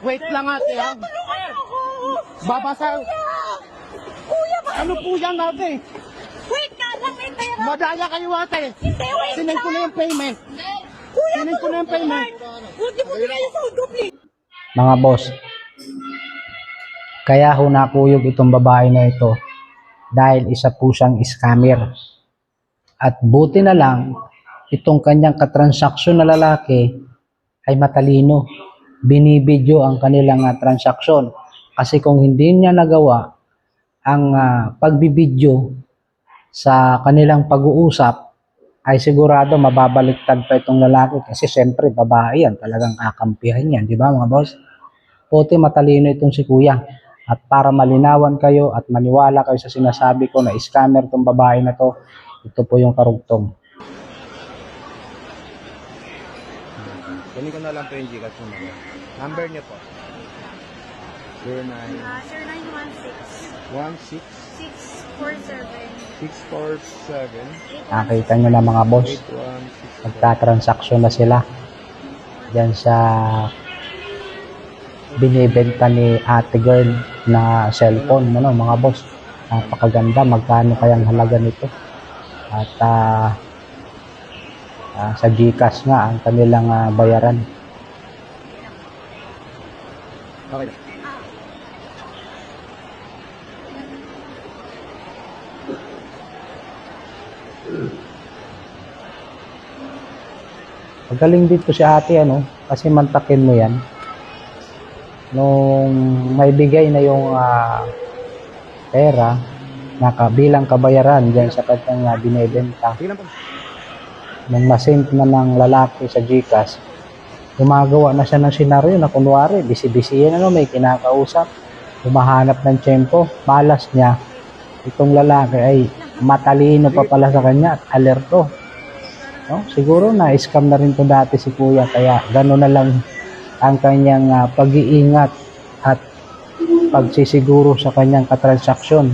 Wait lang ate ha. Tulungan mo ako. Babasa. Kuya, bakit? Ano po yan ate? Wait ka lang, may pera. Madaya kayo ate. Hindi, wait Sinend ko na yung payment. Kuya, Sinend ko na yung payment. Huwag niyo po binigay yung phone ko, please. Mga boss, kaya ho nakuyog itong babae na ito dahil isa po siyang scammer. At buti na lang, itong kanyang katransaksyon na lalaki ay matalino. Binibidyo ang kanilang transaksyon. Kasi kung hindi niya nagawa ang pagbibidyo sa kanilang pag-uusap, ay sigurado mababaliktad pa itong lalaki. Kasi siyempre babae yan, talagang kakampihan yan. Di ba mga boss? Puti matalino itong si kuya. At para malinawan kayo at maniwala kayo sa sinasabi ko na scammer itong babae na to, ito po yung karugtong. Kunin ko na lang po yung Gcash mo. Number niyo po. 09 0916 647 647 Nakita nyo na mga boss, 8166. magta-transaction na sila dyan sa binibenta ni ate girl na cellphone. Ano, mga boss, napakaganda. Magkano kayang halaga nito? At sa Gcash nga ang kanilang bayaran. Okay. Magaling dito si ate, ano, kasi mantakin mo yan. Nung may bigay na yung pera, bilang kabayaran dyan sa kanyang binibenta. Tingnan po. Nung masend na ng lalaki sa Gcash, gumagawa na siya ng senaryo na kunwari, busy-busy yan, ano, may kinakausap, humahanap ng tiyempo, malas niya, itong lalaki ay matalino pa pala sa kanya at alerto. No? Siguro na-scam na rin to dati si kuya, kaya gano'n na lang ang kanyang pag-iingat at pagsisiguro sa kanyang katransaksyon.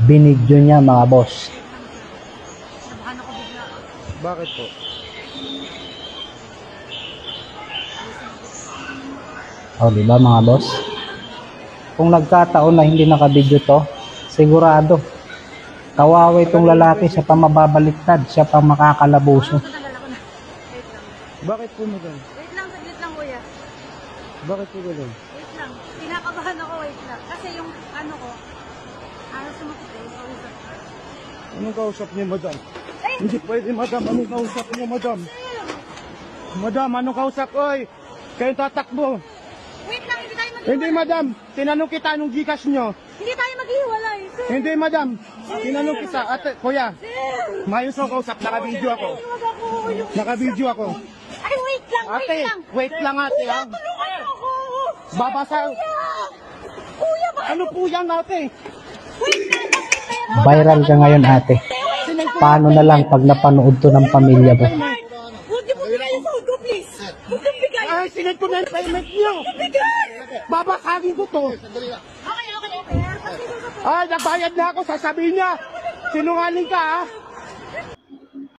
Binidyo niya mga boss. Bakit po? O, di ba mga boss? Kung nagkataon na hindi nakabidyo to, sigurado, kawawa itong lalaki, siya pa mababaliktad, siya pa makakalabuso. Bakit po mo ganun? Wait lang, saglit lang, kuya. Bakit po ganun? Wait lang. Kinakabahan ako, wait lang. Kasi yung ano ko, sumakit eh, kausap ko. Anong kausap niyo, madam? Hindi pwede, madam. Anong kausap niyo, madam? Madam, anong kausap? Oy, kayong tatakbo. Wait lang, hindi tayo maghiwalay. Hindi, madam. Tinanong kita anong Gcash niyo. Hindi tayo maghiwalay, sir. Hindi, madam. Tinanong kita. Ate, kuya, mayos ako kausap. Naka-video ako. Huwag ako, yung... Naka-video ako. Ay, wait lang, wait Ate, lang. wait lang ate ha. Tulungan mo ako. Babasa. Kuya, bakit? Ano po yan ate? Wait lang, may pera. Viral ka ngayon ate. Paano na lang pag napanood to ng pamilya mo? Huwag niyo po bigay yung phone ko, please. Huwag niyo bigay. Ay, sinend ko na yung payment niyo. Bigay. Babasagin ko to. Okay. Kasi ko sa Ay, nagbayad na ako. Sasabihin niya. Sinungaling ka ha.